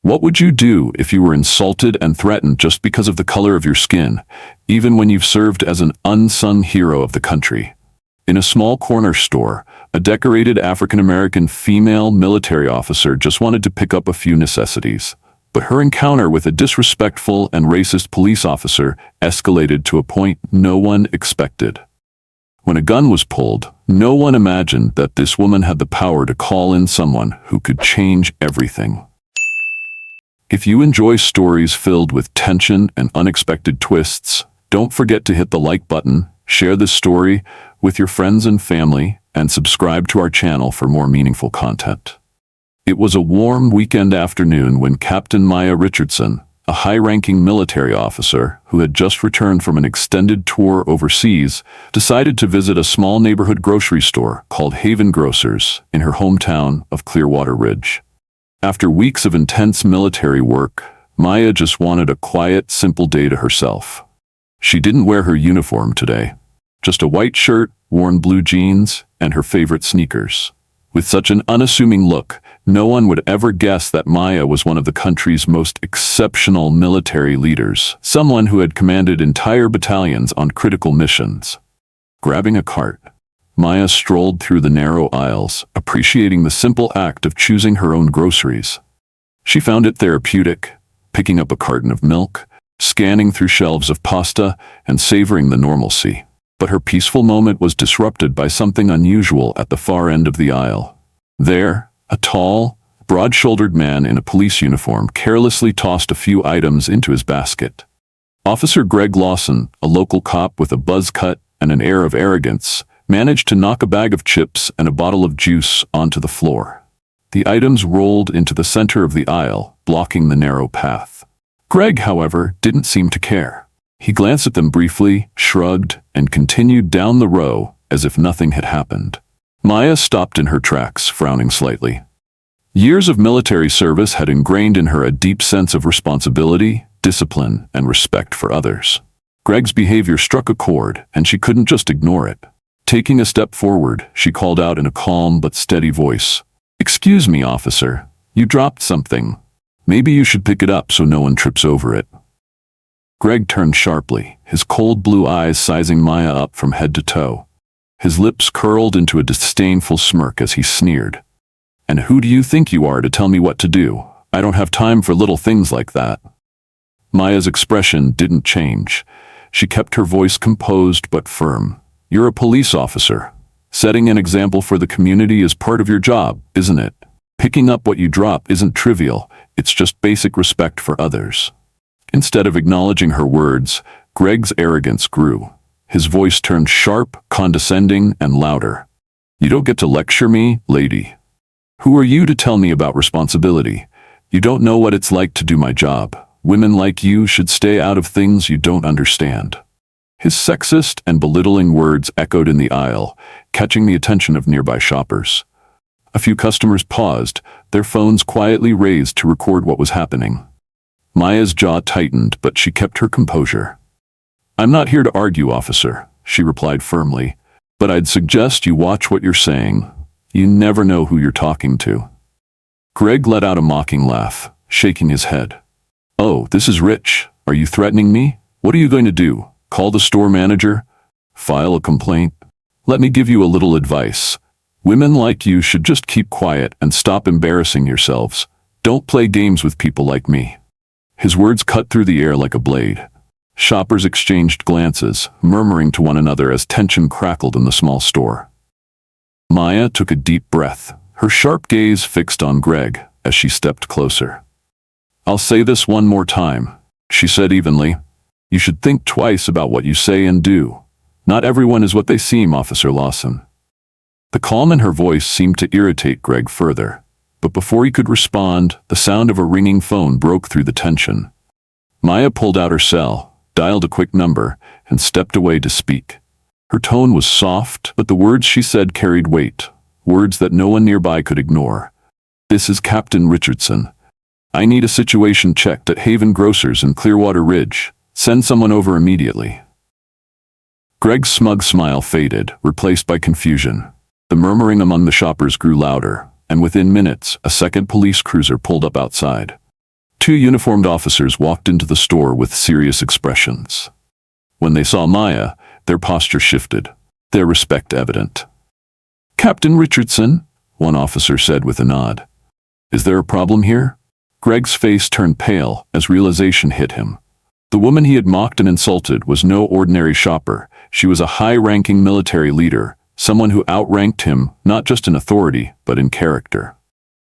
What would you do if you were insulted and threatened just because of the color of your skin, even when you've served as an unsung hero of the country? In a small corner store, a decorated African-American female military officer just wanted to pick up a few necessities. But her encounter with a disrespectful and racist police officer escalated to a point no one expected. When a gun was pulled, no one imagined that this woman had the power to call in someone who could change everything. If you enjoy stories filled with tension and unexpected twists, don't forget to hit the like button, share this story with your friends and family, and subscribe to our channel for more meaningful content. It was a warm weekend afternoon when Captain Maya Richardson, a high-ranking military officer who had just returned from an extended tour overseas, decided to visit a small neighborhood grocery store called Haven Grocers in her hometown of Clearwater Ridge. After weeks of intense military work, Maya just wanted a quiet, simple day to herself. She didn't wear her uniform today, just a white shirt, worn blue jeans, and her favorite sneakers. With such an unassuming look, no one would ever guess that Maya was one of the country's most exceptional military leaders, someone who had commanded entire battalions on critical missions. Grabbing a cart, Maya strolled through the narrow aisles, appreciating the simple act of choosing her own groceries. She found it therapeutic, picking up a carton of milk, scanning through shelves of pasta, and savoring the normalcy. But her peaceful moment was disrupted by something unusual at the far end of the aisle. There, a tall, broad-shouldered man in a police uniform carelessly tossed a few items into his basket. Officer Greg Lawson, a local cop with a buzz cut and an air of arrogance, managed to knock a bag of chips and a bottle of juice onto the floor. The items rolled into the center of the aisle, blocking the narrow path. Greg, however, didn't seem to care. He glanced at them briefly, shrugged, and continued down the row as if nothing had happened. Maya stopped in her tracks, frowning slightly. Years of military service had ingrained in her a deep sense of responsibility, discipline, and respect for others. Greg's behavior struck a chord, and she couldn't just ignore it. Taking a step forward, she called out in a calm but steady voice, "Excuse me, officer. You dropped something. Maybe you should pick it up so no one trips over it." Greg turned sharply, his cold blue eyes sizing Maya up from head to toe. His lips curled into a disdainful smirk as he sneered. "And who do you think you are to tell me what to do? I don't have time for little things like that." Maya's expression didn't change. She kept her voice composed but firm. "You're a police officer. Setting an example for the community is part of your job, isn't it? Picking up what you drop isn't trivial, it's just basic respect for others." Instead of acknowledging her words, Greg's arrogance grew. His voice turned sharp, condescending, and louder. "You don't get to lecture me, lady. Who are you to tell me about responsibility? You don't know what it's like to do my job. Women like you should stay out of things you don't understand." His sexist and belittling words echoed in the aisle, catching the attention of nearby shoppers. A few customers paused, their phones quietly raised to record what was happening. Maya's jaw tightened, but she kept her composure. "I'm not here to argue, officer," she replied firmly, "but I'd suggest you watch what you're saying. You never know who you're talking to." Greg let out a mocking laugh, shaking his head. "Oh, this is Rich. Are you threatening me? What are you going to do? Call the store manager? File a complaint? Let me give you a little advice. Women like you should just keep quiet and stop embarrassing yourselves. Don't play games with people like me." His words cut through the air like a blade. Shoppers exchanged glances, murmuring to one another as tension crackled in the small store. Maya took a deep breath, her sharp gaze fixed on Greg as she stepped closer. "I'll say this one more time," she said evenly. "You should think twice about what you say and do. Not everyone is what they seem, Officer Lawson." The calm in her voice seemed to irritate Greg further, but before he could respond, the sound of a ringing phone broke through the tension. Maya pulled out her cell, dialed a quick number, and stepped away to speak. Her tone was soft, but the words she said carried weight, words that no one nearby could ignore. "This is Captain Richardson. I need a situation checked at Haven Grocers in Clearwater Ridge. Send someone over immediately." Greg's smug smile faded, replaced by confusion. The murmuring among the shoppers grew louder, and within minutes, a second police cruiser pulled up outside. Two uniformed officers walked into the store with serious expressions. When they saw Maya, their posture shifted, their respect evident. "Captain Richardson," one officer said with a nod. "Is there a problem here?" Greg's face turned pale as realization hit him. The woman he had mocked and insulted was no ordinary shopper. She was a high-ranking military leader, someone who outranked him not just in authority, but in character.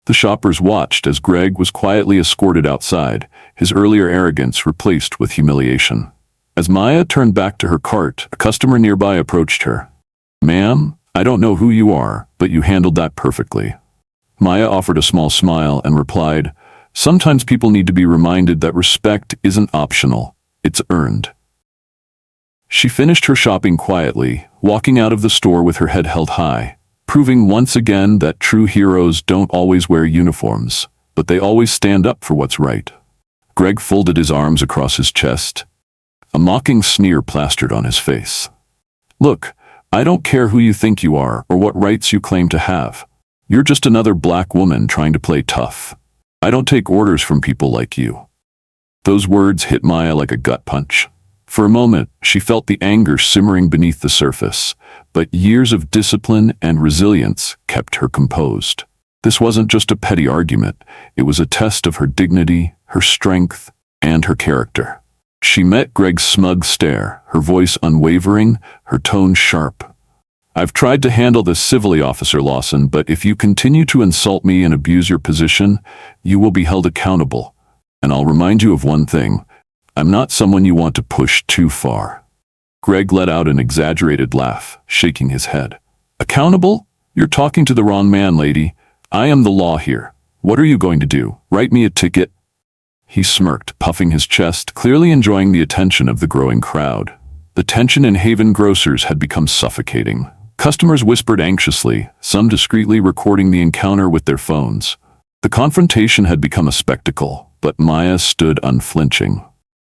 The shoppers watched as Greg was quietly escorted outside, his earlier arrogance replaced with humiliation. As Maya turned back to her cart, a customer nearby approached her. "Ma'am, I don't know who you are, but you handled that perfectly." Maya offered a small smile and replied, "Sometimes people need to be reminded that respect isn't optional, it's earned." She finished her shopping quietly, walking out of the store with her head held high, proving once again that true heroes don't always wear uniforms, but they always stand up for what's right. Greg folded his arms across his chest, a mocking sneer plastered on his face. "Look, I don't care who you think you are or what rights you claim to have. You're just another black woman trying to play tough. I don't take orders from people like you." Those words hit Maya like a gut punch. For a moment, she felt the anger simmering beneath the surface, but years of discipline and resilience kept her composed. This wasn't just a petty argument, it was a test of her dignity, her strength, and her character. She met Greg's smug stare, her voice unwavering, her tone sharp. "I've tried to handle this civilly, Officer Lawson, but if you continue to insult me and abuse your position, you will be held accountable. And I'll remind you of one thing. I'm not someone you want to push too far." Greg let out an exaggerated laugh, shaking his head. "Accountable? You're talking to the wrong man, lady. I am the law here. What are you going to do? Write me a ticket?" He smirked, puffing his chest, clearly enjoying the attention of the growing crowd. The tension in Haven Grocers had become suffocating. Customers whispered anxiously, some discreetly recording the encounter with their phones. The confrontation had become a spectacle, but Maya stood unflinching.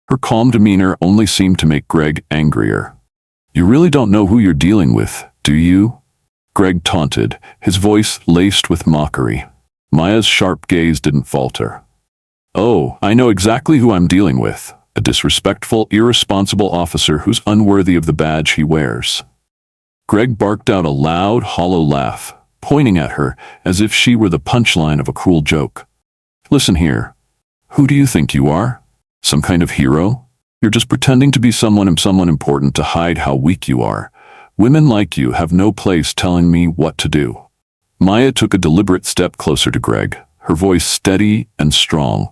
Her calm demeanor only seemed to make Greg angrier. "You really don't know who you're dealing with, do you?" Greg taunted, his voice laced with mockery. Maya's sharp gaze didn't falter. "Oh, I know exactly who I'm dealing with. A disrespectful, irresponsible officer who's unworthy of the badge he wears." Greg barked out a loud, hollow laugh, pointing at her as if she were the punchline of a cruel joke. "Listen here. Who do you think you are? Some kind of hero? You're just pretending to be someone important to hide how weak you are. Women like you have no place telling me what to do." Maya took a deliberate step closer to Greg, her voice steady and strong,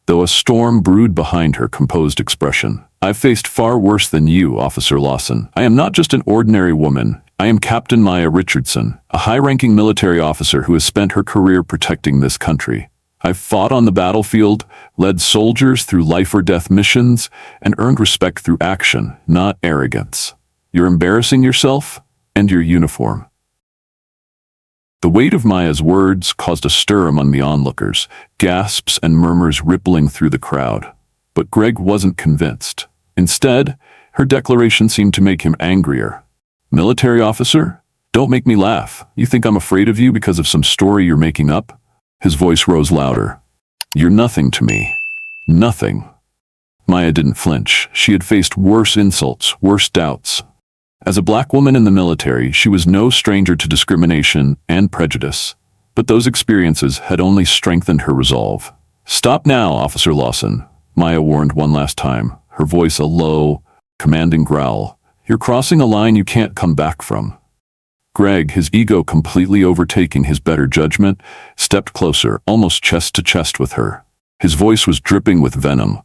though a storm brewed behind her composed expression. "I've faced far worse than you, Officer Lawson. I am not just an ordinary woman. I am Captain Maya Richardson, a high-ranking military officer who has spent her career protecting this country. I've fought on the battlefield, led soldiers through life-or-death missions, and earned respect through action, not arrogance. You're embarrassing yourself and your uniform." The weight of Maya's words caused a stir among the onlookers, gasps and murmurs rippling through the crowd. But Greg wasn't convinced. Instead, her declaration seemed to make him angrier. "Military officer? Don't make me laugh. You think I'm afraid of you because of some story you're making up?" His voice rose louder. "You're nothing to me. Nothing." Maya didn't flinch. She had faced worse insults, worse doubts. As a black woman in the military, she was no stranger to discrimination and prejudice. But those experiences had only strengthened her resolve. "Stop now, Officer Lawson," Maya warned one last time, her voice a low, commanding growl. "You're crossing a line you can't come back from." Greg, his ego completely overtaking his better judgment, stepped closer, almost chest to chest with her. His voice was dripping with venom.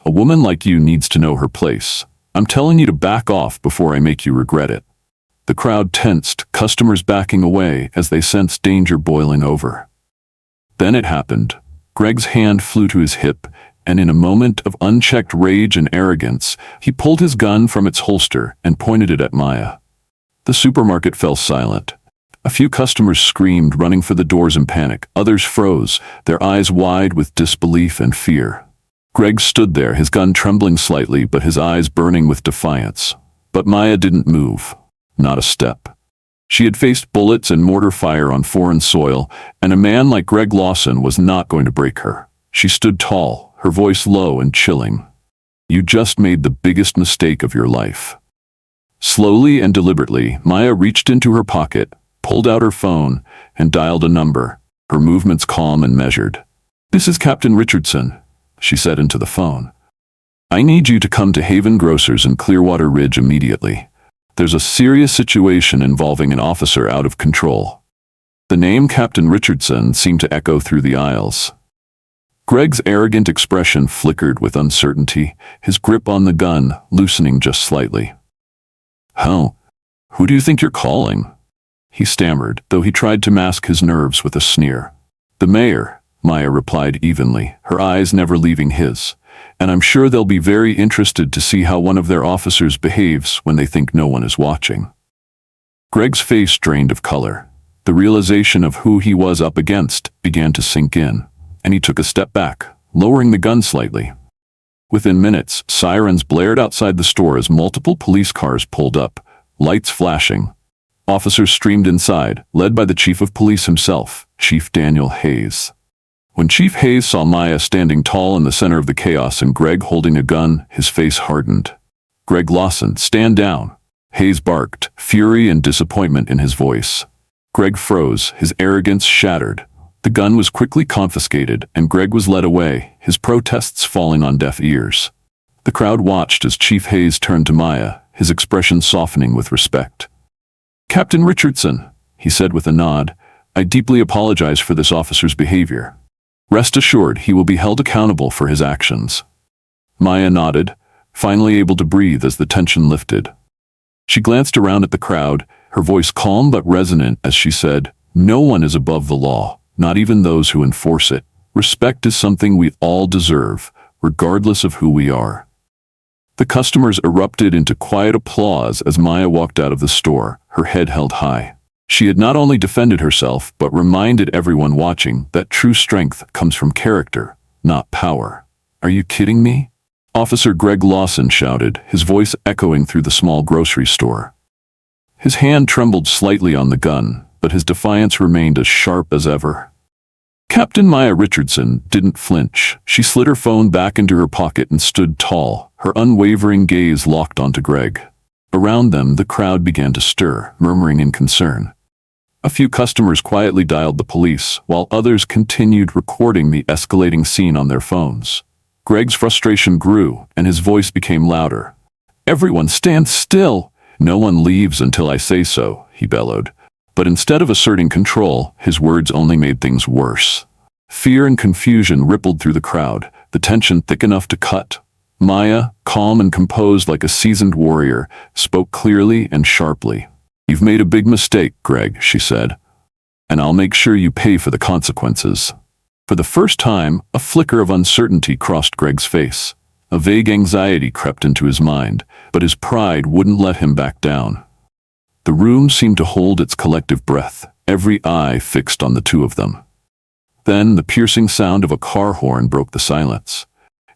"A woman like you needs to know her place. I'm telling you to back off before I make you regret it." The crowd tensed, customers backing away as they sensed danger boiling over. Then it happened. Greg's hand flew to his hip, and in a moment of unchecked rage and arrogance, he pulled his gun from its holster and pointed it at Maya. The supermarket fell silent. A few customers screamed, running for the doors in panic. Others froze, their eyes wide with disbelief and fear. Greg stood there, his gun trembling slightly, but his eyes burning with defiance. But Maya didn't move. Not a step. She had faced bullets and mortar fire on foreign soil, and a man like Greg Lawson was not going to break her. She stood tall, her voice low and chilling. "You just made the biggest mistake of your life." Slowly and deliberately, Maya reached into her pocket, pulled out her phone, and dialed a number, her movements calm and measured. "This is Captain Richardson," she said into the phone. "I need you to come to Haven Grocers in Clearwater Ridge immediately. There's a serious situation involving an officer out of control." The name Captain Richardson seemed to echo through the aisles. Greg's arrogant expression flickered with uncertainty, his grip on the gun loosening just slightly. Who do you think you're calling?" he stammered, though he tried to mask his nerves with a sneer. "The mayor," Maya replied evenly, her eyes never leaving his. "And I'm sure they'll be very interested to see how one of their officers behaves when they think no one is watching." Greg's face drained of color. The realization of who he was up against began to sink in, and he took a step back, lowering the gun slightly. Within minutes, sirens blared outside the store as multiple police cars pulled up, lights flashing. Officers streamed inside, led by the chief of police himself, Chief Daniel Hayes. When Chief Hayes saw Maya standing tall in the center of the chaos and Greg holding a gun, his face hardened. "Greg Lawson, stand down," Hayes barked, fury and disappointment in his voice. Greg froze, his arrogance shattered. The gun was quickly confiscated, and Greg was led away, his protests falling on deaf ears. The crowd watched as Chief Hayes turned to Maya, his expression softening with respect. "Captain Richardson," he said with a nod, "I deeply apologize for this officer's behavior. Rest assured he will be held accountable for his actions." Maya nodded, finally able to breathe as the tension lifted. She glanced around at the crowd, her voice calm but resonant as she said, "No one is above the law, not even those who enforce it. Respect is something we all deserve, regardless of who we are." The customers erupted into quiet applause as Maya walked out of the store, her head held high. She had not only defended herself, but reminded everyone watching that true strength comes from character, not power. "Are you kidding me?" Officer Greg Lawson shouted, his voice echoing through the small grocery store. His hand trembled slightly on the gun, but his defiance remained as sharp as ever. Captain Maya Richardson didn't flinch. She slid her phone back into her pocket and stood tall, her unwavering gaze locked onto Greg. Around them, the crowd began to stir, murmuring in concern. A few customers quietly dialed the police, while others continued recording the escalating scene on their phones. Greg's frustration grew, and his voice became louder. "Everyone stand still! No one leaves until I say so," he bellowed. But instead of asserting control, his words only made things worse. Fear and confusion rippled through the crowd, the tension thick enough to cut. Maya, calm and composed like a seasoned warrior, spoke clearly and sharply. "You've made a big mistake, Greg," she said, "and I'll make sure you pay for the consequences." For the first time, a flicker of uncertainty crossed Greg's face. A vague anxiety crept into his mind, but his pride wouldn't let him back down. The room seemed to hold its collective breath, every eye fixed on the two of them. Then the piercing sound of a car horn broke the silence.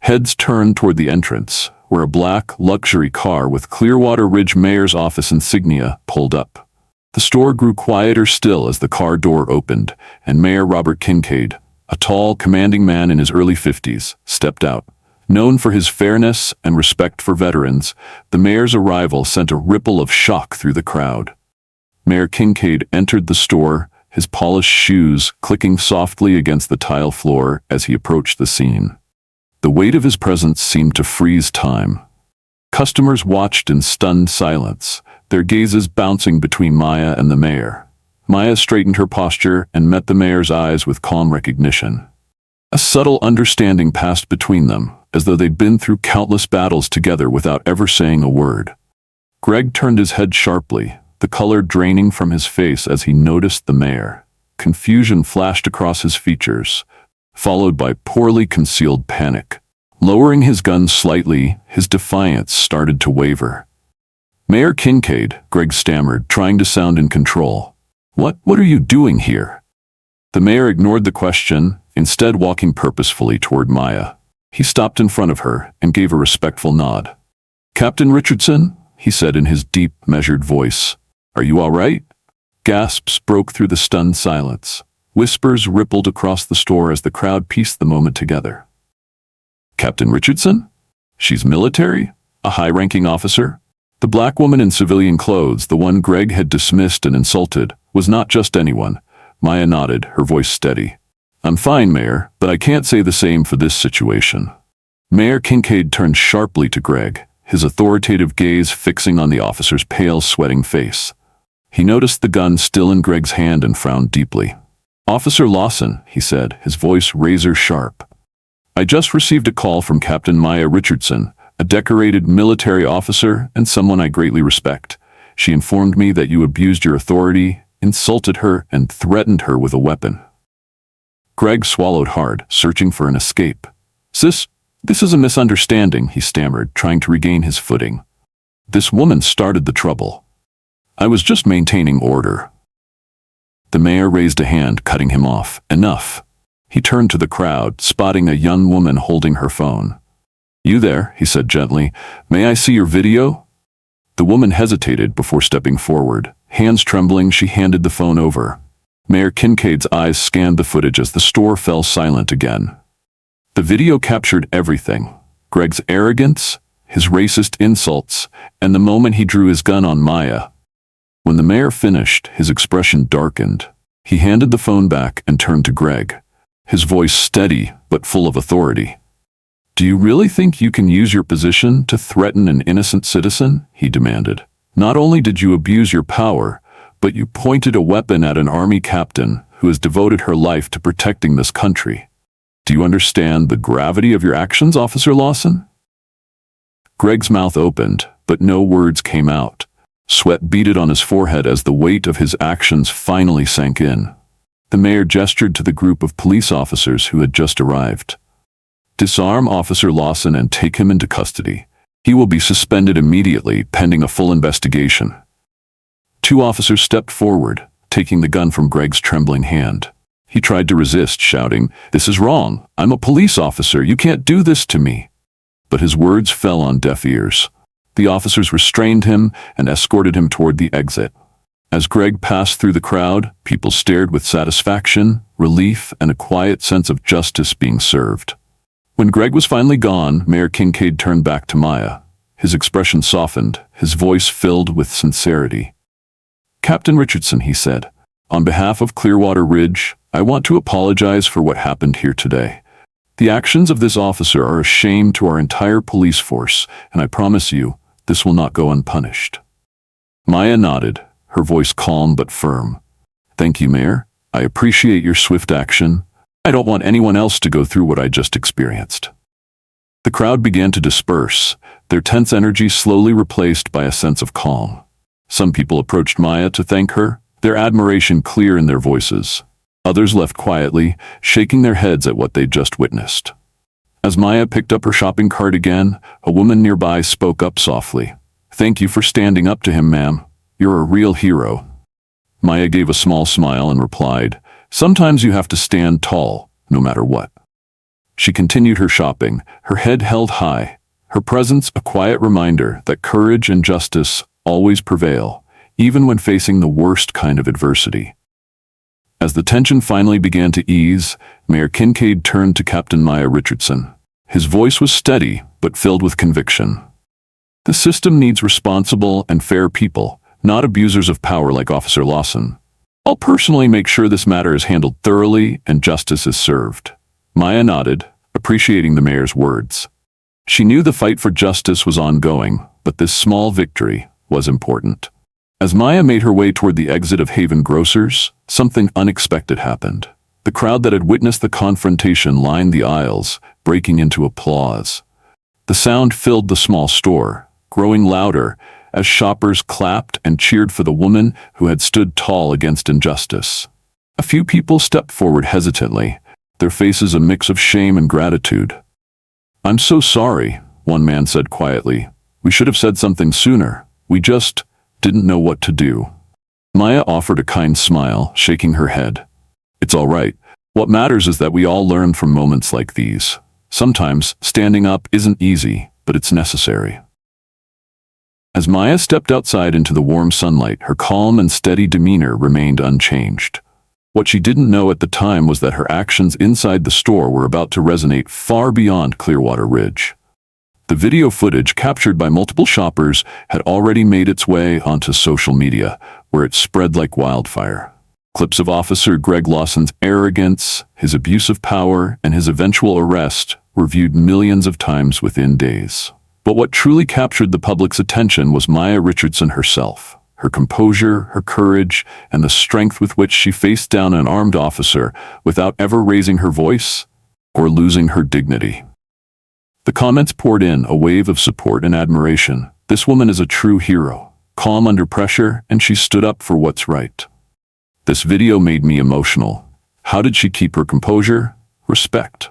Heads turned toward the entrance, where a black, luxury car with Clearwater Ridge Mayor's office insignia pulled up. The store grew quieter still as the car door opened, and Mayor Robert Kincaid, a tall, commanding man in his early 50s, stepped out. Known for his fairness and respect for veterans, the mayor's arrival sent a ripple of shock through the crowd. Mayor Kincaid entered the store, his polished shoes clicking softly against the tile floor as he approached the scene. The weight of his presence seemed to freeze time. Customers watched in stunned silence, their gazes bouncing between Maya and the mayor. Maya straightened her posture and met the mayor's eyes with calm recognition. A subtle understanding passed between them, as though they'd been through countless battles together without ever saying a word. Greg turned his head sharply, the color draining from his face as he noticed the mayor. Confusion flashed across his features, followed by poorly concealed panic. Lowering his gun slightly, his defiance started to waver. "Mayor Kincaid," Greg stammered, trying to sound in control. What are you doing here?" The mayor ignored the question, instead walking purposefully toward Maya. He stopped in front of her and gave a respectful nod. "Captain Richardson," he said in his deep, measured voice, "are you all right?" Gasps broke through the stunned silence. Whispers rippled across the store as the crowd pieced the moment together. Captain Richardson? She's military? A high-ranking officer? The black woman in civilian clothes, the one Greg had dismissed and insulted, was not just anyone. Maya nodded, her voice steady. I'm fine, Mayor, but I can't say the same for this situation. Mayor Kincaid turned sharply to Greg, his authoritative gaze fixing on the officer's pale, sweating face. He noticed the gun still in Greg's hand and frowned deeply. Officer Lawson, he said, his voice razor-sharp. I just received a call from Captain Maya Richardson, a decorated military officer and someone I greatly respect. She informed me that you abused your authority, insulted her, and threatened her with a weapon. Greg swallowed hard, searching for an escape. Sis, this is a misunderstanding, he stammered, trying to regain his footing. This woman started the trouble. I was just maintaining order. The mayor raised a hand, cutting him off. Enough. He turned to the crowd, spotting a young woman holding her phone. You there, he said gently. May I see your video? The woman hesitated before stepping forward. Hands trembling, she handed the phone over. Mayor Kincaid's eyes scanned the footage as the store fell silent again. The video captured everything. Greg's arrogance, his racist insults, and the moment he drew his gun on Maya. When the mayor finished, his expression darkened. He handed the phone back and turned to Greg, his voice steady but full of authority. Do you really think you can use your position to threaten an innocent citizen? He demanded. Not only did you abuse your power, but you pointed a weapon at an army captain who has devoted her life to protecting this country. Do you understand the gravity of your actions, Officer Lawson? Greg's mouth opened, but no words came out. Sweat beaded on his forehead as the weight of his actions finally sank in. The mayor gestured to the group of police officers who had just arrived. Disarm Officer Lawson and take him into custody. He will be suspended immediately, pending a full investigation. Two officers stepped forward, taking the gun from Greg's trembling hand. He tried to resist, shouting, "This is wrong. I'm a police officer. You can't do this to me." But his words fell on deaf ears. The officers restrained him and escorted him toward the exit. As Greg passed through the crowd, people stared with satisfaction, relief, and a quiet sense of justice being served. When Greg was finally gone, Mayor Kincaid turned back to Maya. His expression softened, his voice filled with sincerity. Captain Richardson, he said, on behalf of Clearwater Ridge, I want to apologize for what happened here today. The actions of this officer are a shame to our entire police force, and I promise you, this will not go unpunished. Maya nodded, her voice calm but firm. Thank you, Mayor. I appreciate your swift action. I don't want anyone else to go through what I just experienced. The crowd began to disperse, their tense energy slowly replaced by a sense of calm. Some people approached Maya to thank her, their admiration clear in their voices. Others left quietly, shaking their heads at what they'd just witnessed. As Maya picked up her shopping cart again, a woman nearby spoke up softly. Thank you for standing up to him, ma'am. You're a real hero. Maya gave a small smile and replied, sometimes you have to stand tall, no matter what. She continued her shopping, her head held high, her presence a quiet reminder that courage and justice always prevail, even when facing the worst kind of adversity. As the tension finally began to ease, Mayor Kincaid turned to Captain Maya Richardson. His voice was steady, but filled with conviction. The system needs responsible and fair people, not abusers of power like Officer Lawson. I'll personally make sure this matter is handled thoroughly and justice is served. Maya nodded, appreciating the mayor's words. She knew the fight for justice was ongoing, but this small victory was important. As Maya made her way toward the exit of Haven Grocers, something unexpected happened. The crowd that had witnessed the confrontation lined the aisles, breaking into applause. The sound filled the small store, growing louder as shoppers clapped and cheered for the woman who had stood tall against injustice. A few people stepped forward hesitantly, their faces a mix of shame and gratitude. I'm so sorry, one man said quietly. We should have said something sooner. We just didn't know what to do. Maya offered a kind smile, shaking her head. It's all right. What matters is that we all learn from moments like these. Sometimes standing up isn't easy, but it's necessary. As Maya stepped outside into the warm sunlight, her calm and steady demeanor remained unchanged. What she didn't know at the time was that her actions inside the store were about to resonate far beyond Clearwater Ridge. The video footage captured by multiple shoppers had already made its way onto social media, where it spread like wildfire. Clips of Officer Greg Lawson's arrogance, his abuse of power, and his eventual arrest were viewed millions of times within days. But what truly captured the public's attention was Maya Richardson herself. Her composure, her courage, and the strength with which she faced down an armed officer without ever raising her voice or losing her dignity. The comments poured in, a wave of support and admiration. This woman is a true hero, calm under pressure, and she stood up for what's right. This video made me emotional. How did she keep her composure? Respect.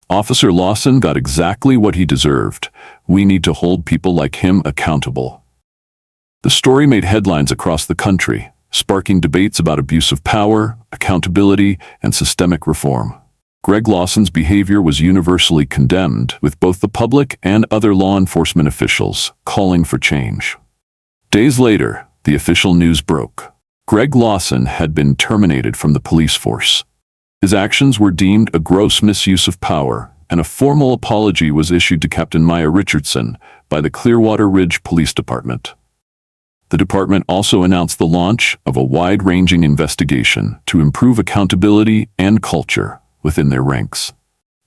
Officer Lawson got exactly what he deserved. We need to hold people like him accountable. The story made headlines across the country, sparking debates about abuse of power, accountability, and systemic reform. Greg Lawson's behavior was universally condemned, with both the public and other law enforcement officials calling for change. Days later, the official news broke. Greg Lawson had been terminated from the police force. His actions were deemed a gross misuse of power, and a formal apology was issued to Captain Maya Richardson by the Clearwater Ridge Police Department. The department also announced the launch of a wide-ranging investigation to improve accountability and culture within their ranks.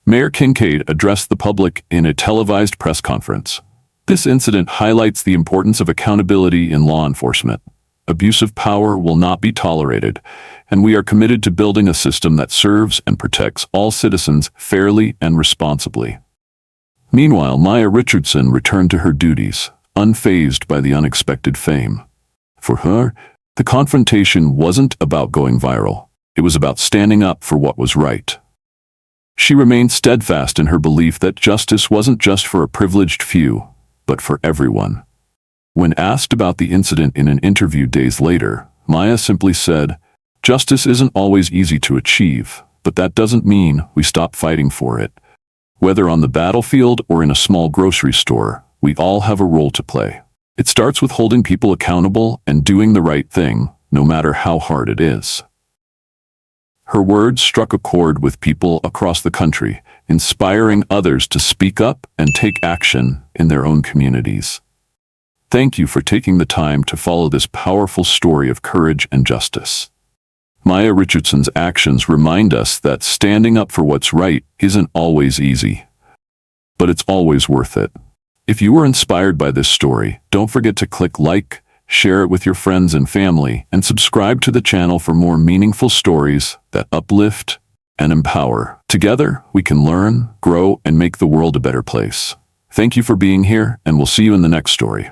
Mayor Kincaid addressed the public in a televised press conference. This incident highlights the importance of accountability in law enforcement. Abuse of power will not be tolerated, and we are committed to building a system that serves and protects all citizens fairly and responsibly. Meanwhile, Maya Richardson returned to her duties, unfazed by the unexpected fame. For her, the confrontation wasn't about going viral. It was about standing up for what was right. She remained steadfast in her belief that justice wasn't just for a privileged few, but for everyone. When asked about the incident in an interview days later, Maya simply said, "Justice isn't always easy to achieve, but that doesn't mean we stop fighting for it. Whether on the battlefield or in a small grocery store, we all have a role to play. It starts with holding people accountable and doing the right thing, no matter how hard it is." Her words struck a chord with people across the country, inspiring others to speak up and take action in their own communities. Thank you for taking the time to follow this powerful story of courage and justice. Maya Richardson's actions remind us that standing up for what's right isn't always easy, but it's always worth it. If you were inspired by this story, don't forget to click like, share it with your friends and family, and subscribe to the channel for more meaningful stories that uplift and empower. Together, we can learn, grow, and make the world a better place. Thank you for being here, and we'll see you in the next story.